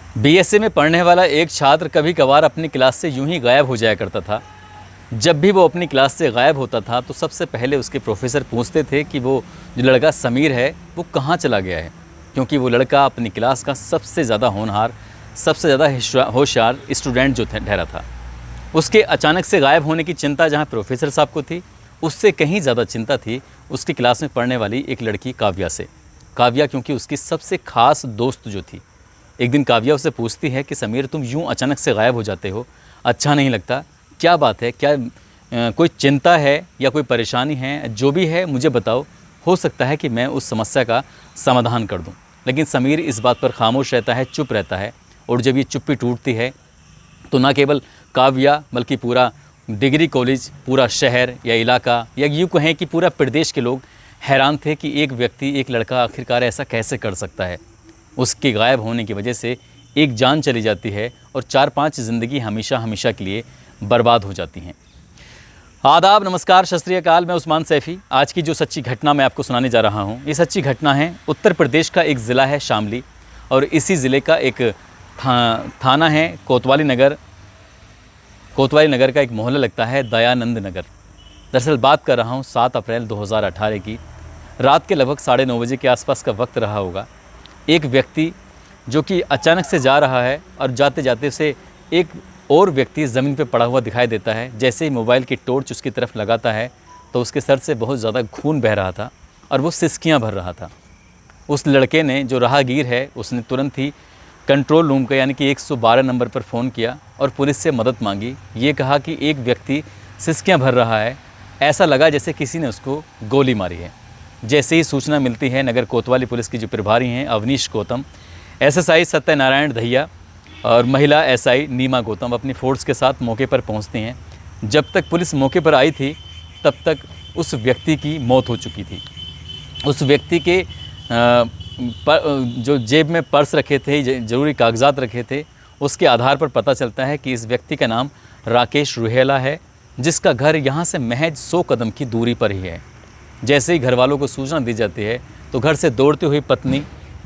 BSA में पढ़ने वाला एक छात्र कभी कभार अपनी क्लास से यूं ही गायब हो जाया करता था। जब भी वो अपनी क्लास से गायब होता था तो सबसे पहले उसके प्रोफेसर पूछते थे कि वो जो लड़का समीर है वो कहाँ चला गया है, क्योंकि वो लड़का अपनी क्लास का सबसे ज़्यादा होनहार, सबसे ज़्यादा होशियार स्टूडेंट जो ठहरा था। उसके अचानक से गायब होने की चिंता जहाँ प्रोफेसर साहब को थी, उससे कहीं ज़्यादा चिंता थी उसकी क्लास में पढ़ने वाली एक लड़की काव्या से। काव्या क्योंकि उसकी सबसे ख़ास दोस्त जो थी। एक दिन काव्या उससे पूछती है कि समीर, तुम यूं अचानक से गायब हो जाते हो, अच्छा नहीं लगता, क्या बात है, क्या कोई चिंता है या कोई परेशानी है? जो भी है मुझे बताओ, हो सकता है कि मैं उस समस्या का समाधान कर दूं। लेकिन समीर इस बात पर खामोश रहता है, चुप रहता है। और जब ये चुप्पी टूटती है तो ना केवल काव्या बल्कि पूरा डिग्री कॉलेज, पूरा शहर या इलाका या यूँ कहें कि पूरा प्रदेश के लोग हैरान थे कि एक व्यक्ति, एक लड़का आखिरकार ऐसा कैसे कर सकता है। उसके गायब होने की वजह से एक जान चली जाती है और 4-5 ज़िंदगी हमेशा हमेशा के लिए बर्बाद हो जाती हैं। आदाब, नमस्कार, सत श्री अकाल। मैं उस्मान सैफ़ी। आज की जो सच्ची घटना मैं आपको सुनाने जा रहा हूँ, ये सच्ची घटना है उत्तर प्रदेश का एक ज़िला है शामली, और इसी ज़िले का एक थाना है कोतवाली नगर। कोतवाली नगर का एक मोहल्ला लगता है दयानंद नगर। दरअसल बात कर रहा हूँ 7 अप्रैल 2018 की। रात के लगभग 9:30 बजे के आसपास का वक्त रहा होगा। एक व्यक्ति जो कि अचानक से जा रहा है और जाते जाते उसे एक और व्यक्ति ज़मीन पर पड़ा हुआ दिखाई देता है। जैसे ही मोबाइल की टॉर्च उसकी तरफ लगाता है तो उसके सर से बहुत ज़्यादा खून बह रहा था और वो सिसकियाँ भर रहा था। उस लड़के ने, जो राहगीर है, उसने तुरंत ही कंट्रोल रूम का यानी कि 112 नंबर पर फ़ोन किया और पुलिस से मदद मांगी। ये कहा कि एक व्यक्ति सिसकियाँ भर रहा है, ऐसा लगा जैसे किसी ने उसको गोली मारी है। जैसे ही सूचना मिलती है, नगर कोतवाली पुलिस की जो प्रभारी हैं अवनीश गौतम, एसएसआई सत्यनारायण दहिया और महिला एसआई नीमा गौतम अपनी फोर्स के साथ मौके पर पहुंचती हैं। जब तक पुलिस मौके पर आई थी तब तक उस व्यक्ति की मौत हो चुकी थी। उस व्यक्ति के जो जेब में पर्स रखे थे, ज़रूरी कागजात रखे थे, उसके आधार पर पता चलता है कि इस व्यक्ति का नाम राकेश रुहेला है, जिसका घर यहाँ से महज 100 कदम की दूरी पर ही है। जैसे ही घर वालों को सूचना दी जाती है तो घर से दौड़ते हुए पत्नी,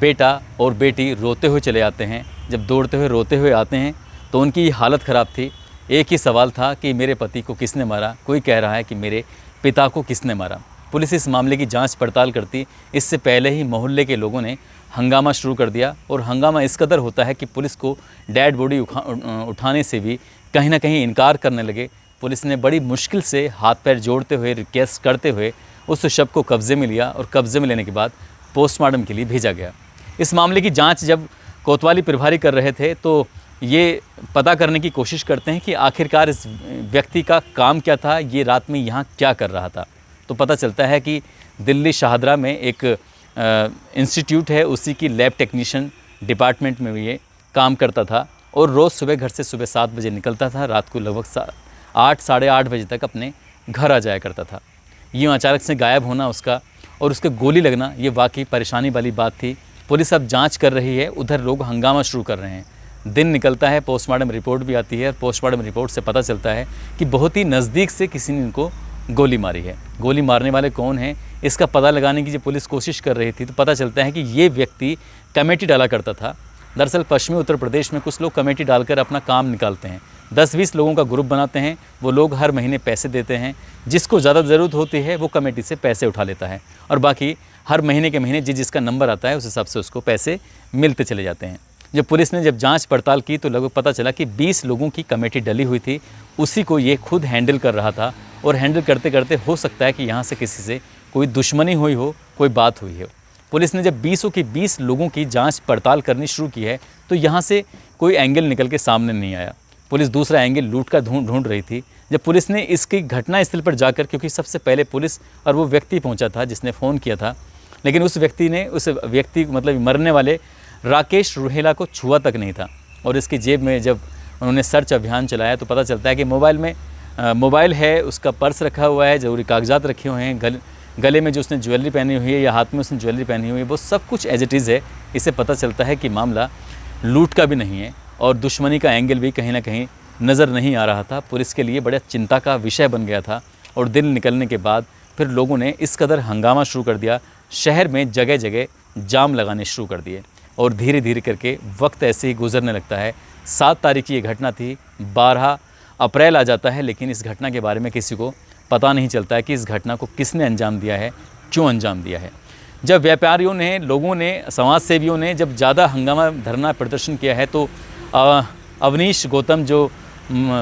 बेटा और बेटी रोते हुए चले आते हैं। जब दौड़ते हुए रोते हुए आते हैं तो उनकी हालत ख़राब थी। एक ही सवाल था कि मेरे पति को किसने मारा। कोई कह रहा है कि मेरे पिता को किसने मारा। पुलिस इस मामले की जांच पड़ताल करती इससे पहले ही मोहल्ले के लोगों ने हंगामा शुरू कर दिया, और हंगामा इस कदर होता है कि पुलिस को डेड बॉडी उठाने से भी कहीं ना कहीं इनकार करने लगे। पुलिस ने बड़ी मुश्किल से हाथ पैर जोड़ते हुए, रिक्वेस्ट करते हुए उस शव को कब्ज़े में लिया, और कब्ज़े में लेने के बाद पोस्टमार्टम के लिए भेजा गया। इस मामले की जाँच जब कोतवाली प्रभारी कर रहे थे तो ये पता करने की कोशिश करते हैं कि आखिरकार इस व्यक्ति का काम क्या था, ये रात में यहाँ क्या कर रहा था। तो पता चलता है कि दिल्ली शाहदरा में एक इंस्टीट्यूट है, उसी की लैब टेक्नीशियन डिपार्टमेंट में भी ये काम करता था, और रोज़ सुबह घर से सुबह 7 बजे निकलता था, रात को लगभग 8 साढ़े 8 बजे तक अपने घर आ जाया करता था। यूँ अचानक से गायब होना उसका और उसके गोली लगना, ये वाकई परेशानी वाली बात थी। पुलिस अब जांच कर रही है, उधर लोग हंगामा शुरू कर रहे हैं। दिन निकलता है, पोस्टमार्टम रिपोर्ट भी आती है, और पोस्टमार्टम रिपोर्ट से पता चलता है कि बहुत ही नज़दीक से किसी ने इनको गोली मारी है। गोली मारने वाले कौन हैं, इसका पता लगाने की जब पुलिस कोशिश कर रही थी तो पता चलता है कि ये व्यक्ति कमेटी डाला करता था। दरअसल पश्चिमी उत्तर प्रदेश में कुछ लोग कमेटी डालकर अपना काम निकालते हैं। 10-20 लोगों का ग्रुप बनाते हैं, वो लोग हर महीने पैसे देते हैं। जिसको ज़्यादा ज़रूरत होती है वो कमेटी से पैसे उठा लेता है, और बाकी हर महीने के महीने जिसका नंबर आता है उस हिसाब से उसको पैसे मिलते चले जाते हैं। जब पुलिस ने जब जांच पड़ताल की तो लगभग पता चला कि 20 लोगों की कमेटी डली हुई थी, उसी को ये खुद हैंडल कर रहा था, और हैंडल करते करते हो सकता है कि यहाँ से किसी से कोई दुश्मनी हुई हो, कोई बात हुई हो। पुलिस ने जब 20 लोगों की जांच पड़ताल करनी शुरू की है तो यहाँ से कोई एंगल निकल के सामने नहीं आया। पुलिस दूसरा एंगल लूट कर ढूंढ रही थी। जब पुलिस ने इसकी घटनास्थल पर जाकर, क्योंकि सबसे पहले पुलिस और वो व्यक्ति पहुँचा था जिसने फ़ोन किया था, लेकिन उस व्यक्ति मतलब मरने वाले राकेश रुहेला को छुआ तक नहीं था। और इसकी जेब में जब उन्होंने सर्च अभियान चलाया तो पता चलता है कि मोबाइल है, उसका पर्स रखा हुआ है, ज़रूरी कागजात रखे हुए हैं, गले में जो उसने ज्वेलरी पहनी हुई है या हाथ में उसने ज्वेलरी पहनी हुई है, वो सब कुछ एज इट इज़ है। इससे पता चलता है कि मामला लूट का भी नहीं है, और दुश्मनी का एंगल भी कहीं ना कहीं नज़र नहीं आ रहा था। पुलिस के लिए बड़ा चिंता का विषय बन गया था। और दिन निकलने के बाद फिर लोगों ने इस कदर हंगामा शुरू कर दिया, शहर में जगह जगह जाम लगाने शुरू कर दिए। और धीरे धीरे करके वक्त ऐसे ही गुजरने लगता है। 7 तारीख की ये घटना थी, 12 अप्रैल आ जाता है, लेकिन इस घटना के बारे में किसी को पता नहीं चलता है कि इस घटना को किसने अंजाम दिया है, क्यों अंजाम दिया है। जब व्यापारियों ने, लोगों ने, समाज सेवियों ने जब ज़्यादा हंगामा धरना प्रदर्शन किया है तो अवनीश गौतम जो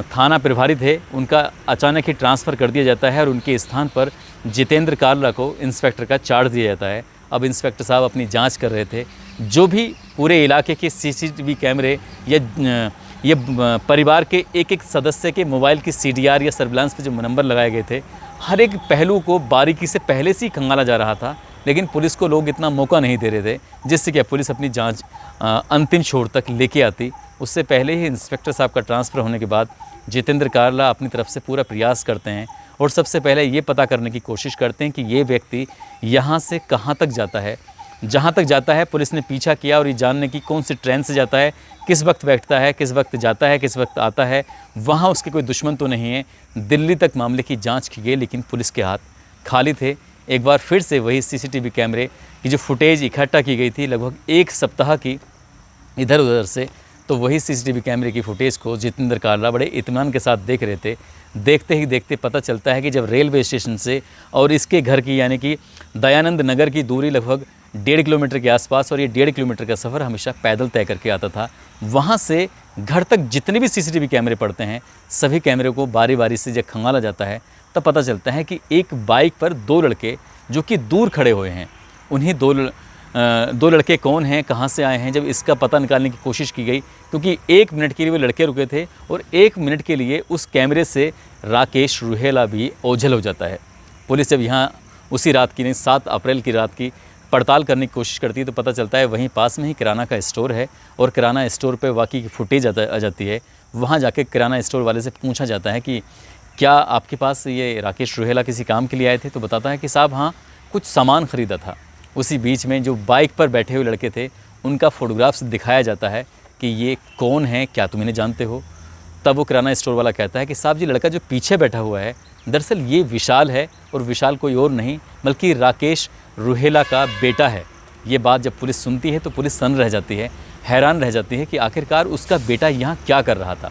थाना प्रभारी थे उनका अचानक ही ट्रांसफ़र कर दिया जाता है और उनके स्थान पर जितेंद्र कालरा को इंस्पेक्टर का चार्ज दिया जाता है। अब इंस्पेक्टर साहब अपनी जांच कर रहे थे, जो भी पूरे इलाके के सीसीटीवी कैमरे या ये परिवार के एक एक सदस्य के मोबाइल की सीडीआर या सर्विलांस पे जो नंबर लगाए गए थे, हर एक पहलू को बारीकी से पहले से ही खंगाला जा रहा था, लेकिन पुलिस को लोग इतना मौका नहीं दे रहे थे जिससे कि पुलिस अपनी जांच अंतिम छोर तक लेके आती। उससे पहले ही इंस्पेक्टर साहब का ट्रांसफ़र होने के बाद जितेंद्र कालरा अपनी तरफ से पूरा प्रयास करते हैं और सबसे पहले ये पता करने की कोशिश करते हैं कि ये व्यक्ति यहाँ से कहाँ तक जाता है। जहाँ तक जाता है पुलिस ने पीछा किया और ये जानने की कौन सी ट्रेन से जाता है, किस वक्त बैठता है, किस वक्त जाता है, किस वक्त आता है, वहाँ उसके कोई दुश्मन तो नहीं है। दिल्ली तक मामले की जांच की गई, लेकिन पुलिस के हाथ खाली थे। एक बार फिर से वही सीसीटीवी कैमरे की जो फुटेज इकट्ठा की गई थी लगभग 1 सप्ताह की इधर उधर से, तो वही सीसीटीवी कैमरे की फुटेज को जितेंद्र कालरा बड़े इत्मीनान के साथ देख रहे थे। देखते ही देखते पता चलता है कि जब रेलवे स्टेशन से और इसके घर की यानी कि दयानंद नगर की दूरी लगभग 1.5 किलोमीटर के आसपास, और ये 1.5 किलोमीटर का सफ़र हमेशा पैदल तय करके आता था, वहाँ से घर तक जितने भी सीसीटीवी कैमरे पड़ते हैं सभी कैमरे को बारी बारी से जब खंगाला जाता है तब पता चलता है कि एक बाइक पर 2 लड़के जो कि दूर खड़े हुए हैं, उन्हीं दो लड़के कौन हैं, कहाँ से आए हैं। जब इसका पता निकालने की कोशिश की गई, क्योंकि 1 मिनट के लिए वो लड़के रुके थे और 1 मिनट के लिए उस कैमरे से राकेश रुहेला भी ओझल हो जाता है। पुलिस जब यहाँ उसी रात की नहीं 7 अप्रैल की रात की पड़ताल करने की कोशिश करती है तो पता चलता है वहीं पास में ही किराना का स्टोर है और किराना स्टोर पे वाकई की फुटेज आ जाती है। वहाँ जाके किराना स्टोर वाले से पूछा जाता है कि क्या आपके पास ये राकेश रुहेला किसी काम के लिए आए थे, तो बताता है कि साहब हाँ, कुछ सामान ख़रीदा था। उसी बीच में जो बाइक पर बैठे हुए लड़के थे उनका फ़ोटोग्राफ्स दिखाया जाता है कि ये कौन है, क्या तुम इन्हें जानते हो। तब वो किराना स्टोर वाला कहता है कि साहब जी, लड़का जो पीछे बैठा हुआ है दरअसल ये विशाल है और विशाल कोई और नहीं बल्कि राकेश रुहेला का बेटा है। ये बात जब पुलिस सुनती है तो पुलिस सन्न रह जाती है, हैरान रह जाती है कि आखिरकार उसका बेटा यहाँ क्या कर रहा था।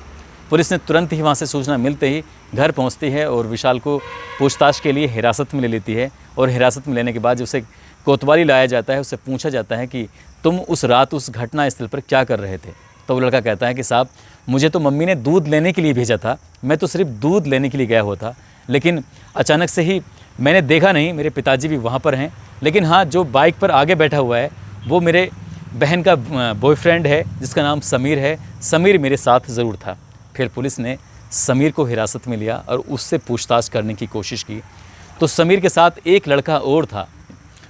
पुलिस ने तुरंत ही वहाँ से सूचना मिलते ही घर पहुँचती है और विशाल को पूछताछ के लिए हिरासत में ले लेती है। और हिरासत में लेने के बाद जब उसे कोतवाली लाया जाता है, उससे पूछा जाता है कि तुम उस रात उस घटना स्थल पर क्या कर रहे थे। तो वो लड़का कहता है कि साहब, मुझे तो मम्मी ने दूध लेने के लिए भेजा था, मैं तो सिर्फ दूध लेने के लिए गया हुआ था, लेकिन अचानक से ही मैंने देखा नहीं, मेरे पिताजी भी वहाँ पर हैं, लेकिन हाँ, जो बाइक पर आगे बैठा हुआ है वो मेरे बहन का बॉयफ्रेंड है जिसका नाम समीर है, समीर मेरे साथ ज़रूर था। फिर पुलिस ने समीर को हिरासत में लिया और उससे पूछताछ करने की कोशिश की। तो समीर के साथ एक लड़का और था,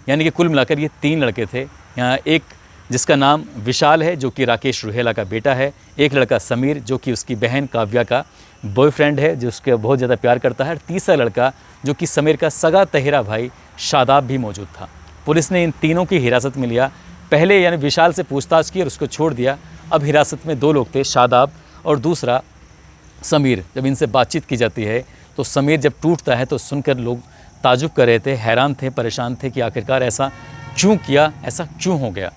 यानी कि कुल मिलाकर ये 3 लड़के थे। यहाँ एक जिसका नाम विशाल है जो कि राकेश रुहेला का बेटा है, एक लड़का समीर जो कि उसकी बहन काव्या का बॉयफ्रेंड है जो उसके बहुत ज़्यादा प्यार करता है, और तीसरा लड़का जो कि समीर का सगा तहेरा भाई शादाब भी मौजूद था। पुलिस ने इन तीनों की हिरासत में लिया। पहले यानी विशाल से पूछताछ की और उसको छोड़ दिया। अब हिरासत में 2 लोग थे, शादाब और दूसरा समीर। जब इनसे बातचीत की जाती है तो समीर जब टूटता है तो सुनकर लोग ताजुब कर रहे थे, हैरान थे, परेशान थे कि आखिरकार ऐसा क्यों किया, ऐसा क्यों हो गया।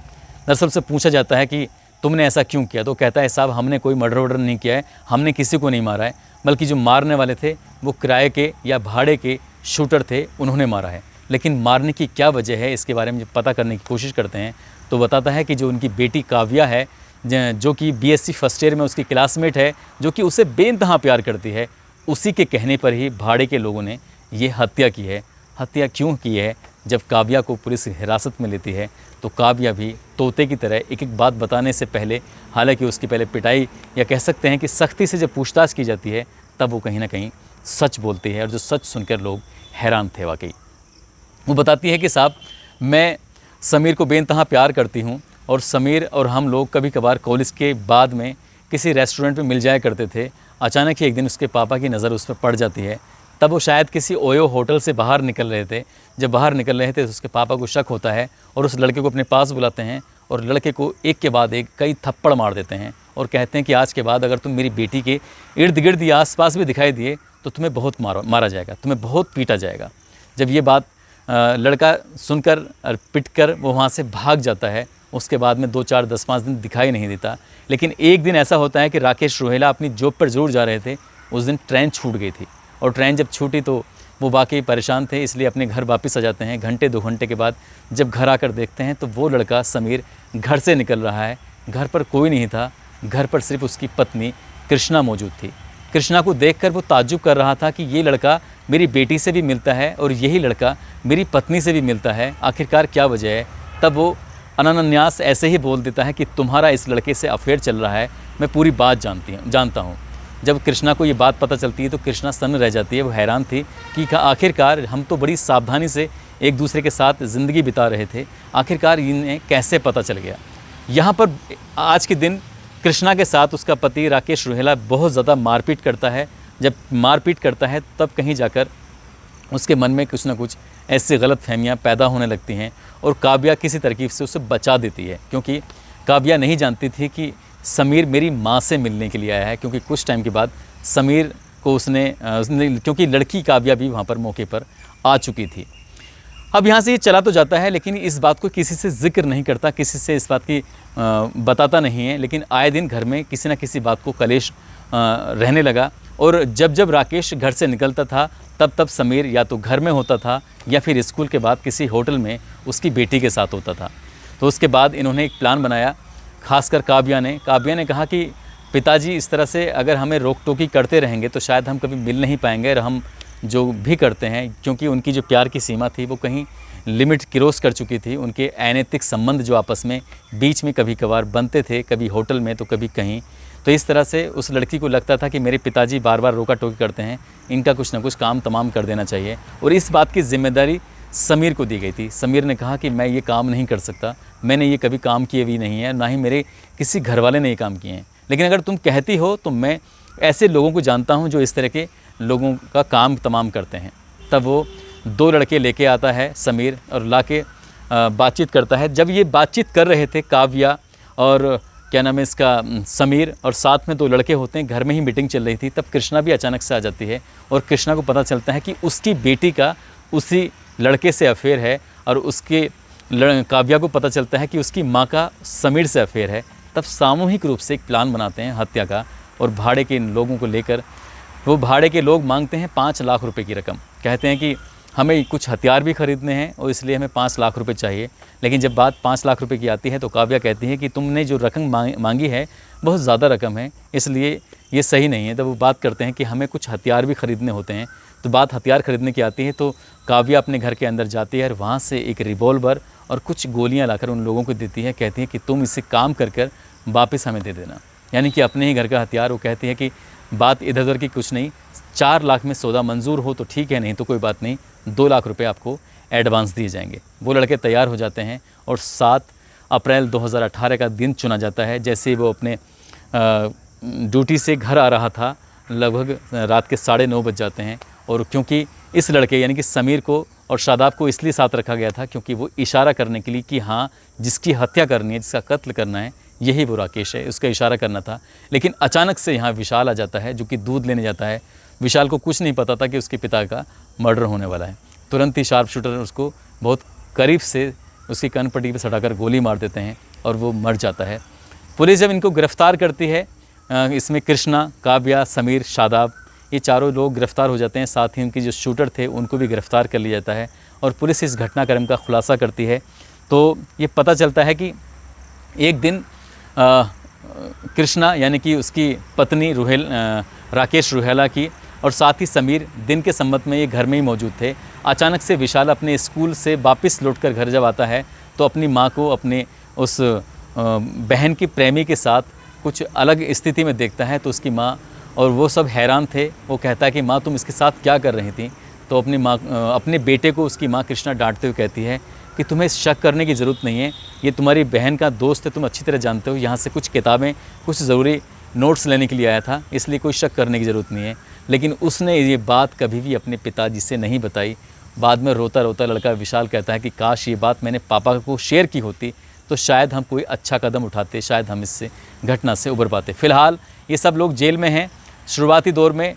दरअसल से पूछा जाता है कि तुमने ऐसा क्यों किया, तो कहता है साहब, हमने कोई मर्डर वर्डर नहीं किया है, हमने किसी को नहीं मारा है, बल्कि जो मारने वाले थे वो किराए के या भाड़े के शूटर थे, उन्होंने मारा है। लेकिन मारने की क्या वजह है इसके बारे में जब पता करने की कोशिश करते हैं तो बताता है कि जो उनकी बेटी काव्या है जो कि बीएससी फर्स्ट ईयर में उसकी क्लासमेट है, जो कि उसे बेइंतहा प्यार करती है, उसी के कहने पर ही भाड़े के लोगों ने ये हत्या की है। हत्या क्यों की है? जब काव्या को पुलिस हिरासत में लेती है तो काव्या भी तोते की तरह एक एक बात बताने से पहले, हालांकि उसकी पहले पिटाई या कह सकते हैं कि सख्ती से जब पूछताछ की जाती है तब वो कहीं ना कहीं सच बोलती है, और जो सच सुनकर लोग हैरान थे वाकई। वो बताती है कि साहब, मैं समीर को बेइंतहा प्यार करती हूँ और समीर और हम लोग कभी कभार कॉलेज के बाद में किसी रेस्टोरेंट में मिल जाया करते थे। अचानक ही एक दिन उसके पापा की नज़र उस पर पड़ जाती है। तब वो शायद किसी ओयो होटल से बाहर निकल रहे थे। जब बाहर निकल रहे थे तो उसके पापा को शक होता है और उस लड़के को अपने पास बुलाते हैं और लड़के को एक के बाद एक कई थप्पड़ मार देते हैं और कहते हैं कि आज के बाद अगर तुम मेरी बेटी के इर्द गिर्द या आसपास भी दिखाई दिए तो तुम्हें बहुत मारा जाएगा, तुम्हें बहुत पीटा जाएगा। जब ये बात लड़का सुनकर और पिटकर वो वहाँ से भाग जाता है। उसके बाद में 2, 4, 10, 5 दिन दिखाई नहीं देता। लेकिन एक दिन ऐसा होता है कि राकेश रोहेला अपनी जॉब पर ज़रूर जा रहे थे। उस दिन ट्रेन छूट गई थी और ट्रेन जब छूटी तो वो वाकई परेशान थे, इसलिए अपने घर वापस आ जाते हैं। घंटे 2 घंटे के बाद जब घर आकर देखते हैं तो वो लड़का समीर घर से निकल रहा है। घर पर कोई नहीं था, घर पर सिर्फ उसकी पत्नी कृष्णा मौजूद थी। कृष्णा को देखकर वो ताज्जुब कर रहा था कि ये लड़का मेरी बेटी से भी मिलता है और यही लड़का मेरी पत्नी से भी मिलता है, आखिरकार क्या वजह है। तब वो अनान्यास ऐसे ही बोल देता है कि तुम्हारा इस लड़के से अफेयर चल रहा है, मैं पूरी बात जानता हूँ। जब कृष्णा को ये बात पता चलती है तो कृष्णा सन्न रह जाती है। वो हैरान थी कि आखिरकार हम तो बड़ी सावधानी से एक दूसरे के साथ ज़िंदगी बिता रहे थे, आखिरकार इन्हें कैसे पता चल गया। यहाँ पर आज के दिन कृष्णा के साथ उसका पति राकेश रोहेला बहुत ज़्यादा मारपीट करता है। जब मारपीट करता है तब कहीं जाकर उसके मन में कुछ ना कुछ ऐसी गलत फहमियाँ पैदा होने लगती हैं और काव्या किसी तरकीब से उसे बचा देती है, क्योंकि काव्या नहीं जानती थी कि समीर मेरी माँ से मिलने के लिए आया है। क्योंकि कुछ टाइम के बाद समीर को उसने क्योंकि लड़की काव्या भी वहाँ पर मौके पर आ चुकी थी। अब यहाँ से ये चला तो जाता है, लेकिन इस बात को किसी से जिक्र नहीं करता, किसी से इस बात की बताता नहीं है। लेकिन आए दिन घर में किसी न किसी बात को कलेश रहने लगा। और जब जब राकेश घर से निकलता था तब तब समीर या तो घर में होता था या फिर स्कूल के बाद किसी होटल में उसकी बेटी के साथ होता था। तो उसके बाद इन्होंने एक प्लान बनाया, खासकर काव्या ने कहा कि पिताजी इस तरह से अगर हमें रोक टोकी करते रहेंगे तो शायद हम कभी मिल नहीं पाएंगे और हम जो भी करते हैं, क्योंकि उनकी जो प्यार की सीमा थी वो कहीं लिमिट क्रॉस कर चुकी थी। उनके अनैतिक संबंध जो आपस में बीच में कभी कभार बनते थे, कभी होटल में तो कभी कहीं। तो इस तरह से उस लड़की को लगता था कि मेरे पिताजी बार बार रोका टोकी करते हैं, इनका कुछ ना कुछ काम तमाम कर देना चाहिए। और इस बात की जिम्मेदारी समीर को दी गई थी। समीर ने कहा कि मैं ये काम नहीं कर सकता, मैंने ये कभी काम किए भी नहीं है, ना ही मेरे किसी घर वाले ने ये काम किए हैं, लेकिन अगर तुम कहती हो तो मैं ऐसे लोगों को जानता हूँ जो इस तरह के लोगों का काम तमाम करते हैं। तब वो 2 लड़के लेके आता है समीर और लाके बातचीत करता है। जब ये बातचीत कर रहे थे काव्या और क्या नाम है इसका समीर, और साथ में 2 लड़के होते हैं, घर में ही मीटिंग चल रही थी, तब कृष्णा भी अचानक से आ जाती है और कृष्णा को पता चलता है कि उसकी बेटी का उसी लड़के से अफेयर है और उसके काव्या को पता चलता है कि उसकी माँ का समीर से अफेयर है। तब सामूहिक रूप से एक प्लान बनाते हैं हत्या का और भाड़े के इन लोगों को लेकर वो भाड़े के लोग मांगते हैं 5 लाख रुपए की रकम। कहते हैं कि हमें कुछ हथियार भी ख़रीदने हैं और इसलिए हमें 5 लाख रुपए चाहिए। लेकिन जब बात 5 लाख रुपए की आती है तो काव्या कहती है कि तुमने जो रकम मांगी है बहुत ज़्यादा रकम है, इसलिए ये सही नहीं है। तब वो बात करते हैं कि हमें कुछ हथियार भी ख़रीदने होते हैं। तो बात हथियार ख़रीदने की आती है तो काव्या अपने घर के अंदर जाती है और वहाँ से एक रिवॉल्वर और कुछ गोलियाँ लाकर उन लोगों को देती है। कहती है कि तुम इसे काम कर कर वापस हमें दे देना, यानी कि अपने ही घर का हथियार। वो कहती है कि बात इधर उधर की कुछ नहीं, 4 लाख में सौदा मंजूर हो तो ठीक है, नहीं तो कोई बात नहीं, 2 लाख रुपए आपको एडवांस दिए जाएंगे। वो लड़के तैयार हो जाते हैं और 7 अप्रैल 2018 का दिन चुना जाता है। जैसे ही वो अपने ड्यूटी से घर आ रहा था, लगभग रात के 9:30 बज जाते हैं। और क्योंकि इस लड़के यानी कि समीर को और शादाब को इसलिए साथ रखा गया था क्योंकि वो इशारा करने के लिए कि हाँ, जिसकी हत्या करनी है, जिसका कत्ल करना है, यही वो राकेश है, उसका इशारा करना था। लेकिन अचानक से यहाँ विशाल आ जाता है जो कि दूध लेने जाता है। विशाल को कुछ नहीं पता था कि उसके पिता का मर्डर होने वाला है। तुरंत ही शार्प शूटर उसको बहुत करीब से उसकी कनपट्टी पर सटाकर गोली मार देते हैं और वो मर जाता है। पुलिस जब इनको गिरफ्तार करती है, इसमें कृष्णा, काव्या, समीर, शादाब, ये चारों लोग गिरफ्तार हो जाते हैं। साथ ही उनके जो शूटर थे उनको भी गिरफ्तार कर लिया जाता है और पुलिस इस घटनाक्रम का खुलासा करती है। तो ये पता चलता है कि एक दिन कृष्णा यानी कि उसकी पत्नी राकेश रोहेला की और साथ ही समीर दिन के संबंध में ये घर में ही मौजूद थे। अचानक से विशाल अपने स्कूल से वापस लौटकर घर जब आता है तो अपनी माँ को अपने उस बहन की प्रेमी के साथ कुछ अलग स्थिति में देखता है। तो उसकी माँ और वो सब हैरान थे। वो कहता है कि माँ तुम इसके साथ क्या कर रही थी। तो अपने बेटे को उसकी माँ कृष्णा डांटते हुए कहती है कि तुम्हें शक करने की ज़रूरत नहीं है, ये तुम्हारी बहन का दोस्त है, तुम अच्छी तरह जानते हो। यहाँ से कुछ किताबें, कुछ ज़रूरी नोट्स लेने के लिए आया था, इसलिए कोई शक करने की ज़रूरत नहीं है। लेकिन उसने ये बात कभी भी अपने पिताजी से नहीं बताई। बाद में रोता रोता लड़का विशाल कहता है कि काश ये बात मैंने पापा को शेयर की होती तो शायद हम कोई अच्छा कदम उठाते, शायद हम इससे घटना से उबर पाते। फ़िलहाल ये सब लोग जेल में हैं। शुरुआती दौर में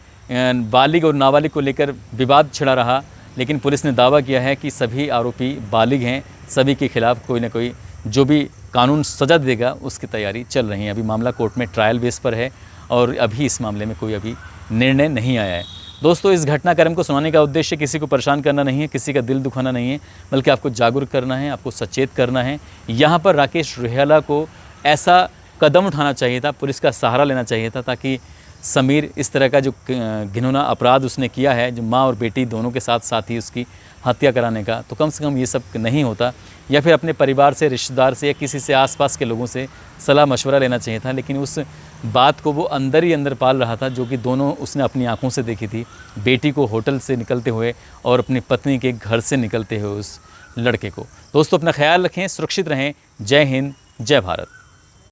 बालिग और नाबालिग को लेकर विवाद छिड़ा रहा, लेकिन पुलिस ने दावा किया है कि सभी आरोपी बालिग हैं, सभी के खिलाफ कोई ना कोई जो भी कानून सज़ा देगा उसकी तैयारी चल रही है। अभी मामला कोर्ट में ट्रायल बेस पर है और अभी इस मामले में कोई अभी निर्णय नहीं आया है। दोस्तों, इस घटनाक्रम को सुनाने का उद्देश्य किसी को परेशान करना नहीं है, किसी का दिल दुखाना नहीं है, बल्कि आपको जागरूक करना है, आपको सचेत करना है। यहाँ पर राकेश रुहेला को ऐसा कदम उठाना चाहिए था, पुलिस का सहारा लेना चाहिए था, ताकि समीर इस तरह का जो घिनौना अपराध उसने किया है, जो माँ और बेटी दोनों के साथ साथ ही उसकी हत्या कराने का, तो कम से कम ये सब नहीं होता। या फिर अपने परिवार से, रिश्तेदार से या किसी से आसपास के लोगों से सलाह मशवरा लेना चाहिए था। लेकिन उस बात को वो अंदर ही अंदर पाल रहा था, जो कि दोनों उसने अपनी आंखों से देखी थी, बेटी को होटल से निकलते हुए और अपनी पत्नी के घर से निकलते हुए उस लड़के को। दोस्तों, अपना ख्याल रखें, सुरक्षित रहें। जय हिंद, जय भारत।